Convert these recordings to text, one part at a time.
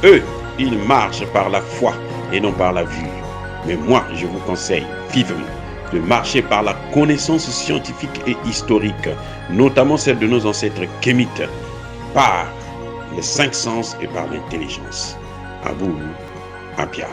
Eux, ils marchent par la foi et non par la vue. Mais moi, je vous conseille vivement de marcher par la connaissance scientifique et historique, notamment celle de nos ancêtres kémites, par les cinq sens et par l'intelligence. À vous, à Pierre.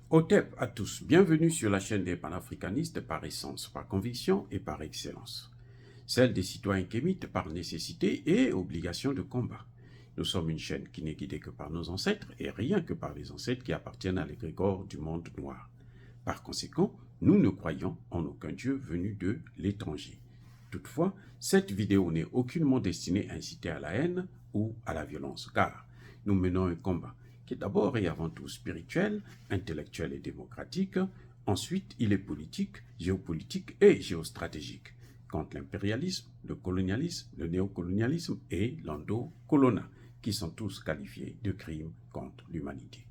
Otep à tous, bienvenue sur la chaîne des panafricanistes par essence, par conviction et par excellence. Celle des citoyens kémites par nécessité et obligation de combat. Nous sommes une chaîne qui n'est guidée que par nos ancêtres et rien que par les ancêtres qui appartiennent à l'égrégore du monde noir. Par conséquent, nous ne croyons en aucun dieu venu de l'étranger. Toutefois, cette vidéo n'est aucunement destinée à inciter à la haine ou à la violence, car nous menons un combat qui est d'abord et avant tout spirituel, intellectuel et démocratique. Ensuite, il est politique, géopolitique et géostratégique, contre l'impérialisme, le colonialisme, le néocolonialisme et l'endocolonat, qui sont tous qualifiés de crimes contre l'humanité.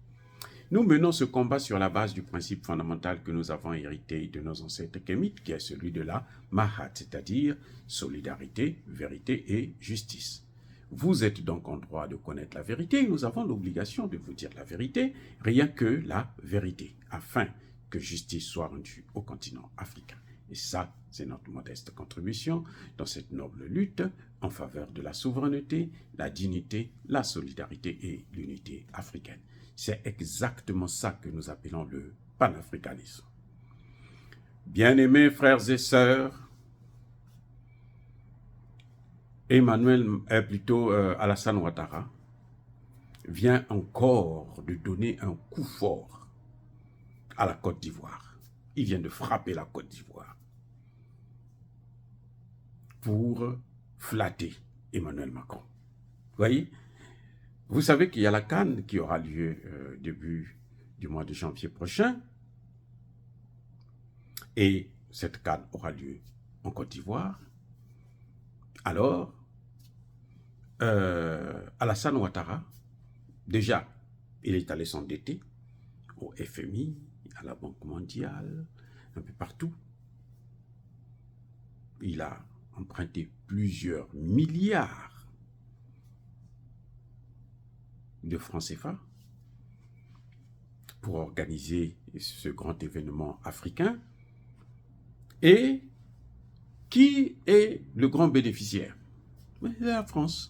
Nous menons ce combat sur la base du principe fondamental que nous avons hérité de nos ancêtres kémites, qui est celui de la Mahat, c'est-à-dire solidarité, vérité et justice. Vous êtes donc en droit de connaître la vérité et nous avons l'obligation de vous dire la vérité, rien que la vérité, afin que justice soit rendue au continent africain. Et ça, c'est notre modeste contribution dans cette noble lutte en faveur de la souveraineté, la dignité, la solidarité et l'unité africaine. C'est exactement ça que nous appelons le panafricanisme. Bien-aimés frères et sœurs, Alassane Ouattara vient encore de donner un coup fort à la Côte d'Ivoire. Il vient de frapper la Côte d'Ivoire pour flatter Emmanuel Macron. Vous voyez, vous savez qu'il y a la CAN qui aura lieu début du mois de janvier prochain. Et cette CAN aura lieu en Côte d'Ivoire. Alors, Alassane Ouattara, déjà, il est allé s'endetter au FMI, à la Banque mondiale, un peu partout. Il a emprunté plusieurs milliards de francs CFA pour organiser ce grand événement africain. Et qui est le grand bénéficiaire? C'est la France.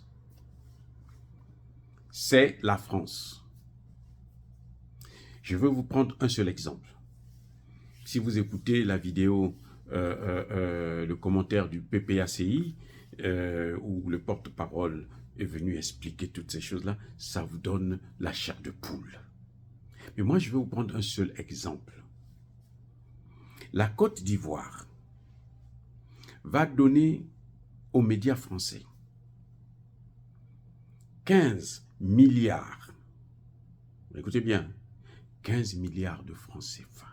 C'est la France. Je veux vous prendre un seul exemple. Si vous écoutez la vidéo, le commentaire du PPACI, où le porte-parole est venu expliquer toutes ces choses-là, ça vous donne la chair de poule. Mais moi, je vais vous prendre un seul exemple. La Côte d'Ivoire va donner aux médias français 15 milliards, écoutez bien, 15 milliards de francs CFA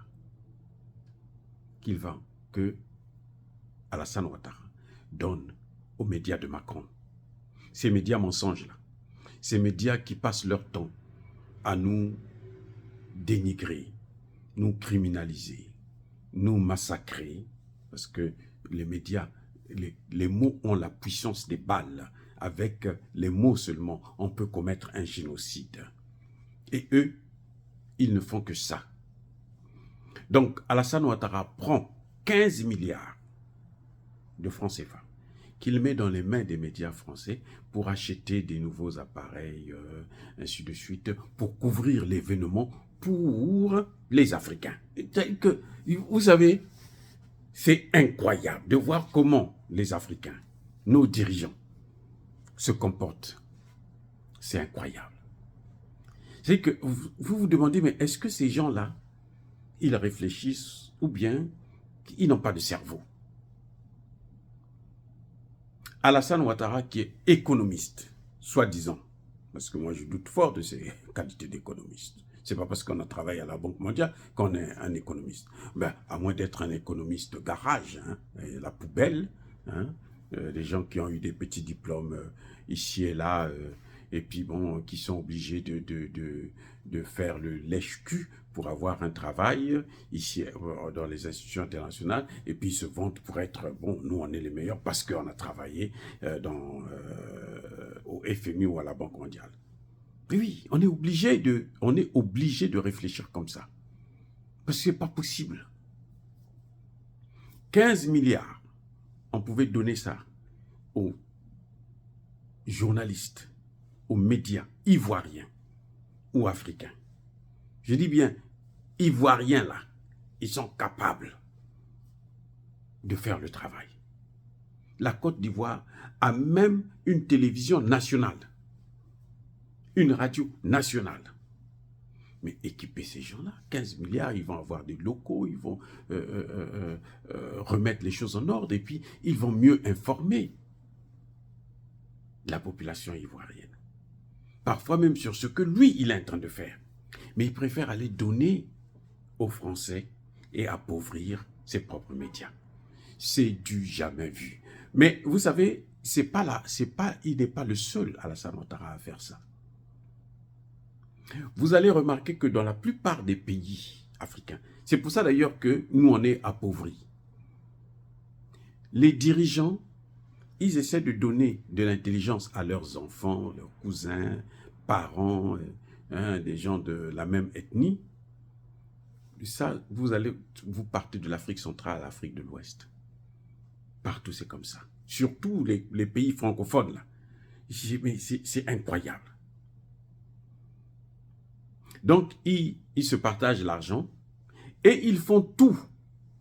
que Alassane Ouattara donne aux médias de Macron. Ces médias mensonges-là, ces médias qui passent leur temps à nous dénigrer, nous criminaliser, nous massacrer, parce que les médias, les mots ont la puissance des balles. Avec les mots seulement, on peut commettre un génocide. Et eux, ils ne font que ça. Donc, Alassane Ouattara prend 15 milliards de francs CFA qu'il met dans les mains des médias français pour acheter des nouveaux appareils, ainsi de suite, pour couvrir l'événement pour les Africains. Vous savez, c'est incroyable de voir comment les Africains, nos dirigeants, se comportent. C'est incroyable. C'est que vous vous demandez, mais est-ce que ces gens-là, ils réfléchissent ou bien ils n'ont pas de cerveau? Alassane Ouattara, qui est économiste, soi-disant, parce que moi je doute fort de ses qualités d'économiste, C'est pas parce qu'on a travaillé à la Banque mondiale qu'on est un économiste. Ben, à moins d'être un économiste garage, hein, et la poubelle, hein, des gens qui ont eu des petits diplômes ici et là, et puis bon, qui sont obligés de faire le lèche-cul pour avoir un travail ici dans les institutions internationales, et puis ils se vantent pour être, bon, nous on est les meilleurs parce qu'on a travaillé au FMI ou à la Banque mondiale. Mais oui, on est obligé de réfléchir comme ça. Parce que ce n'est pas possible. 15 milliards, on pouvait donner ça aux journalistes, aux médias ivoiriens ou africains. Je dis bien, ivoiriens là, ils sont capables de faire le travail. La Côte d'Ivoire a même une télévision nationale, une radio nationale. Mais équiper ces gens-là, 15 milliards, ils vont avoir des locaux, ils vont remettre les choses en ordre et puis ils vont mieux informer la population ivoirienne. Parfois même sur ce que lui, il est en train de faire. Mais il préfère aller donner aux Français et appauvrir ses propres médias. C'est du jamais vu. Mais vous savez, il n'est pas le seul, Alassane Ouattara, à faire ça. Vous allez remarquer que dans la plupart des pays africains, c'est pour ça d'ailleurs que nous on est appauvris. Les dirigeants, ils essaient de donner de l'intelligence à leurs enfants, leurs cousins, parents, des gens de la même ethnie. Ça, vous partez de l'Afrique centrale à l'Afrique de l'Ouest. Partout c'est comme ça. Surtout les pays francophones là. Mais c'est incroyable. Donc, ils se partagent l'argent et ils font tout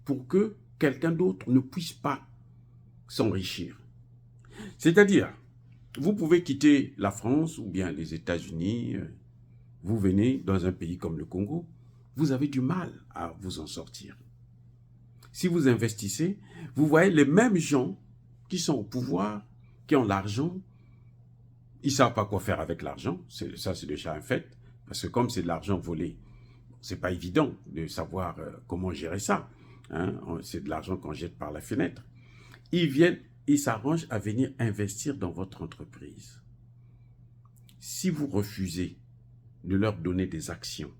pour que quelqu'un d'autre ne puisse pas s'enrichir. C'est-à-dire, vous pouvez quitter la France ou bien les États-Unis, vous venez dans un pays comme le Congo, vous avez du mal à vous en sortir. Si vous investissez, vous voyez les mêmes gens qui sont au pouvoir, qui ont l'argent, ils ne savent pas quoi faire avec l'argent, ça c'est déjà un fait. Parce que comme c'est de l'argent volé, ce n'est pas évident de savoir comment gérer ça. Hein? C'est de l'argent qu'on jette par la fenêtre. Ils s'arrangent à venir investir dans votre entreprise. Si vous refusez de leur donner des actions,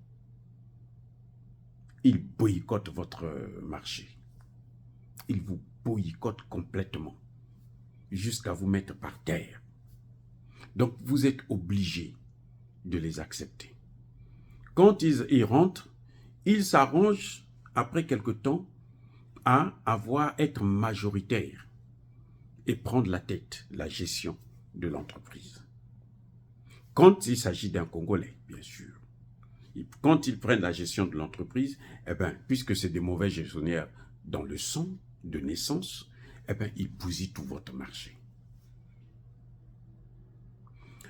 ils boycottent votre marché. Ils vous boycottent complètement jusqu'à vous mettre par terre. Donc vous êtes obligé de les accepter. Quand ils rentrent, ils s'arrangent après quelque temps à être majoritaires et prendre la tête, la gestion de l'entreprise. Quand il s'agit d'un Congolais, bien sûr, quand ils prennent la gestion de l'entreprise, eh bien, puisque c'est des mauvais gestionnaires dans le sang de naissance, eh bien, ils bousillent tout votre marché.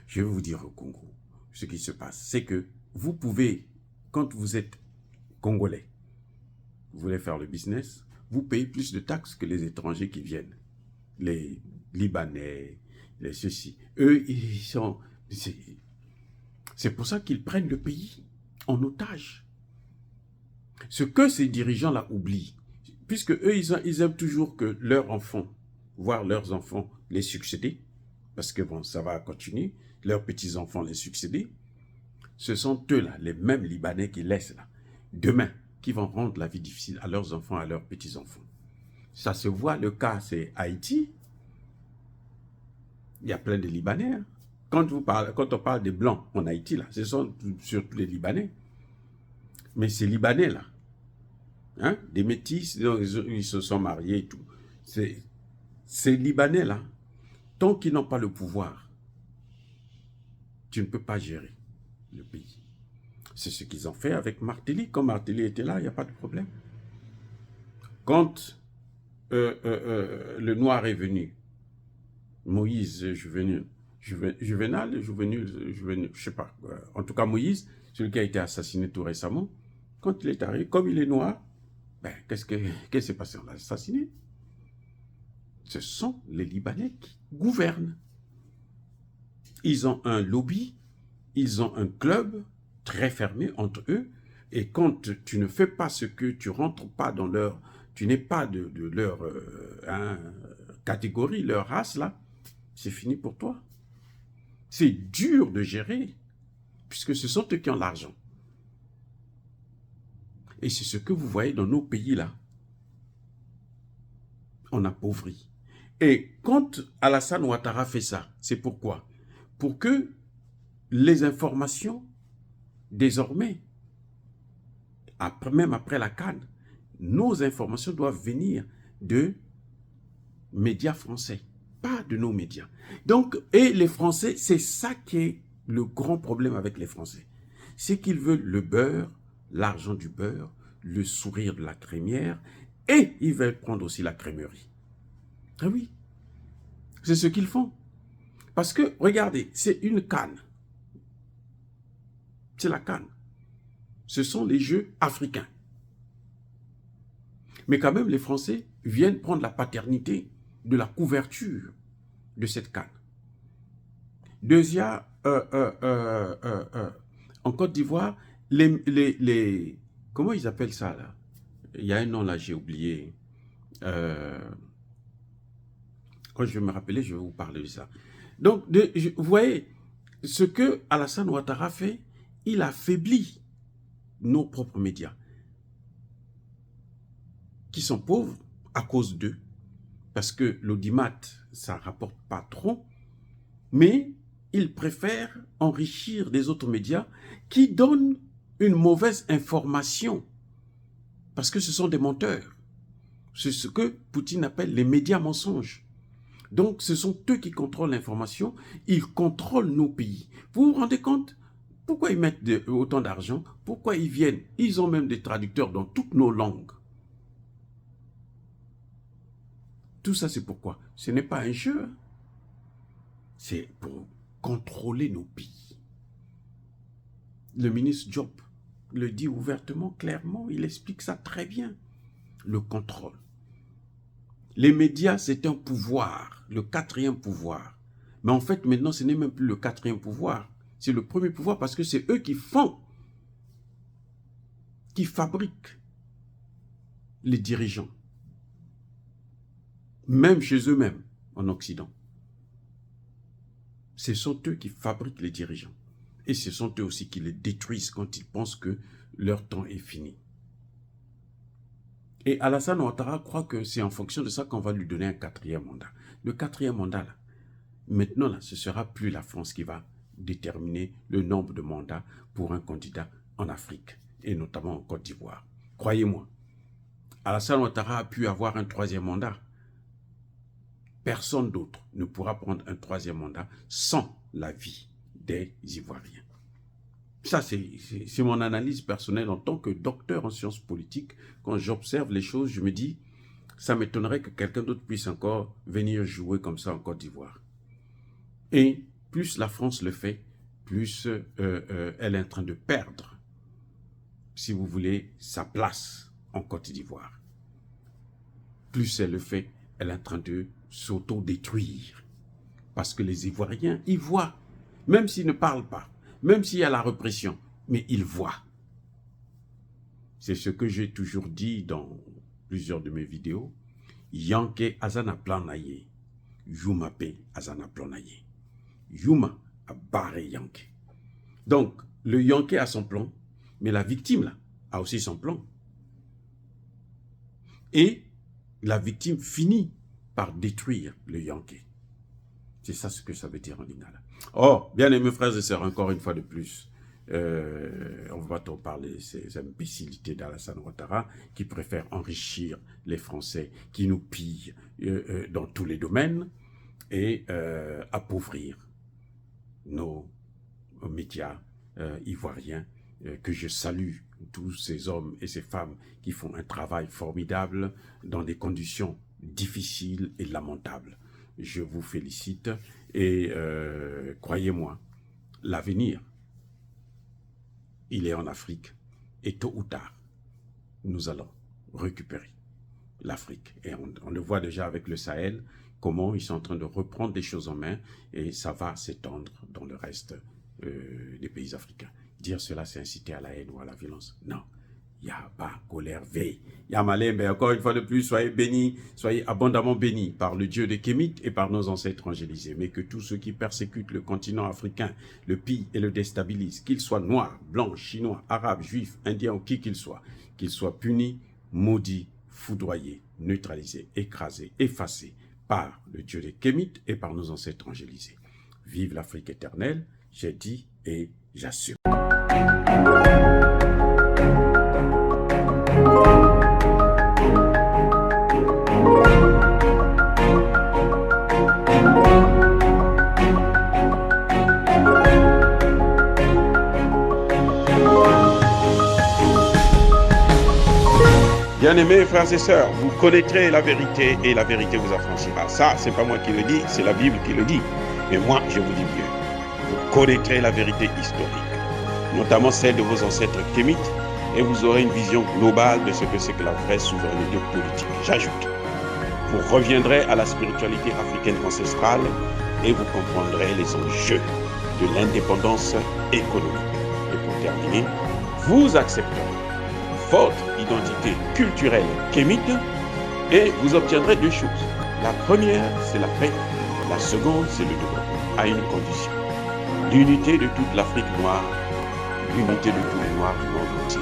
Je vais vous dire au Congo, ce qui se passe, c'est que vous pouvez, quand vous êtes Congolais, vous voulez faire le business, vous payez plus de taxes que les étrangers qui viennent. Les Libanais, les ceux-ci. Eux, ils sont... C'est pour ça qu'ils prennent le pays en otage. Ce que ces dirigeants-là oublient, puisque eux, ils aiment toujours que leurs enfants, voir leurs enfants les succéder, parce que bon, ça va continuer, leurs petits-enfants les succéder, ce sont eux-là, les mêmes Libanais qui laissent là, demain, qui vont rendre la vie difficile à leurs enfants, à leurs petits-enfants. Ça se voit, le cas, c'est Haïti. Il y a plein de Libanais. Hein. Quand on parle des Blancs en Haïti, là, ce sont surtout les Libanais. Mais ces Libanais-là, hein, des métis, ils se sont mariés et tout. Ces Libanais-là, tant qu'ils n'ont pas le pouvoir, tu ne peux pas gérer le pays. C'est ce qu'ils ont fait avec Martelly. Quand Martelly était là, il n'y a pas de problème. Quand le noir est venu, Moïse, Juvenal, je sais pas, en tout cas Moïse, celui qui a été assassiné tout récemment, quand il est arrivé, comme il est noir, ben, qu'est-ce qui s'est passé? On l'a assassiné. Ce sont les Libanais qui gouvernent. Ils ont un lobby, ils ont un club très fermés entre eux. Et quand tu ne fais pas ce que tu rentres pas dans leur... Tu n'es pas de leur catégorie, leur race, là, c'est fini pour toi. C'est dur de gérer, puisque ce sont eux qui ont l'argent. Et c'est ce que vous voyez dans nos pays, là. On appauvrit. Et quand Alassane Ouattara fait ça, c'est pourquoi? Pour que les informations, désormais, même après la CAN, nos informations doivent venir de médias français, pas de nos médias. Donc, et les Français, c'est ça qui est le grand problème avec les Français. C'est qu'ils veulent le beurre, l'argent du beurre, le sourire de la crémière, et ils veulent prendre aussi la crémerie. Ah oui, c'est ce qu'ils font. Parce que, regardez, c'est une canne. C'est la canne. Ce sont les jeux africains. Mais quand même, les Français viennent prendre la paternité de la couverture de cette canne. Deuxième, en Côte d'Ivoire, comment ils appellent ça là? Il y a un nom là, j'ai oublié. Quand je vais me rappeler, je vais vous parler de ça. Donc, vous voyez, ce que Alassane Ouattara fait, il affaiblit nos propres médias, qui sont pauvres à cause d'eux, parce que l'audimat, ça ne rapporte pas trop, mais ils préfèrent enrichir des autres médias qui donnent une mauvaise information, parce que ce sont des menteurs. C'est ce que Poutine appelle les médias mensonges. Donc, ce sont eux qui contrôlent l'information, ils contrôlent nos pays. Vous vous rendez compte? Pourquoi ils mettent autant d'argent? Pourquoi ils viennent? Ils ont même des traducteurs dans toutes nos langues. Tout ça, c'est pourquoi? Ce n'est pas un jeu. C'est pour contrôler nos pays. Le ministre Diop le dit ouvertement, clairement, il explique ça très bien. Le contrôle. Les médias, c'est un pouvoir, le quatrième pouvoir. Mais en fait, maintenant, ce n'est même plus le quatrième pouvoir. C'est le premier pouvoir parce que c'est eux qui font, qui fabriquent les dirigeants. Même chez eux-mêmes, en Occident. Ce sont eux qui fabriquent les dirigeants. Et ce sont eux aussi qui les détruisent quand ils pensent que leur temps est fini. Et Alassane Ouattara croit que c'est en fonction de ça qu'on va lui donner un quatrième mandat. Le quatrième mandat, là, maintenant, là, ce ne sera plus la France qui va déterminer le nombre de mandats pour un candidat en Afrique, et notamment en Côte d'Ivoire. Croyez-moi, Alassane Ouattara a pu avoir un troisième mandat. Personne d'autre ne pourra prendre un troisième mandat sans l'avis des Ivoiriens. Ça, c'est mon analyse personnelle en tant que docteur en sciences politiques. Quand j'observe les choses, je me dis, ça m'étonnerait que quelqu'un d'autre puisse encore venir jouer comme ça en Côte d'Ivoire. Et plus la France le fait, plus elle est en train de perdre, si vous voulez, sa place en Côte d'Ivoire. Plus elle le fait, elle est en train de s'auto-détruire. Parce que les Ivoiriens, ils voient, même s'ils ne parlent pas, même s'il y a la répression, mais ils voient. C'est ce que j'ai toujours dit dans plusieurs de mes vidéos. Yanke azana planaye, Yuma pe azana planaye. Yuma a barré Yanke. Donc, le Yanke a son plan, mais la victime là, a aussi son plan. Et la victime finit par détruire le Yanke. C'est ça ce que ça veut dire en lingala. Oh, bien aimés frères et sœurs, encore une fois de plus, on va t'en parler de ces imbécilités d'Alassane Ouattara qui préfère enrichir les Français, qui nous pillent dans tous les domaines et appauvrir nos médias ivoiriens, que je salue tous ces hommes et ces femmes qui font un travail formidable dans des conditions difficiles et lamentables. Je vous félicite et croyez-moi, l'avenir, il est en Afrique et tôt ou tard, nous allons récupérer l'Afrique. Et on le voit déjà avec le Sahel, comment ils sont en train de reprendre des choses en main et ça va s'étendre dans le reste des pays africains. Dire cela, c'est inciter à la haine ou à la violence. Non. Yaba, colère, veille. Yamalembe, encore une fois de plus, soyez bénis, soyez abondamment bénis par le Dieu des Kémites et par nos ancêtres angélisés. Mais que tous ceux qui persécutent le continent africain, le pillent et le déstabilisent, qu'ils soient noirs, blancs, chinois, arabes, juifs, indiens ou qui qu'ils soient punis, maudits, foudroyés, neutralisés, écrasés, effacés par le Dieu des Kémites et par nos ancêtres angélisés. Vive l'Afrique éternelle, j'ai dit et j'assure. Bien-aimés frères et sœurs, vous connaîtrez la vérité et la vérité vous affranchira. Ça, c'est pas moi qui le dis, c'est la Bible qui le dit. Mais moi, je vous dis mieux. Vous connaîtrez la vérité historique, notamment celle de vos ancêtres kémites, et vous aurez une vision globale de ce que c'est que la vraie souveraineté politique. J'ajoute, vous reviendrez à la spiritualité africaine ancestrale et vous comprendrez les enjeux de l'indépendance économique. Et pour terminer, vous accepterez votre identité culturelle kémite et vous obtiendrez deux choses. La première, c'est la paix. La seconde, c'est le développement, à une condition. L'unité de toute l'Afrique noire, l'unité de tous les Noirs du monde entier.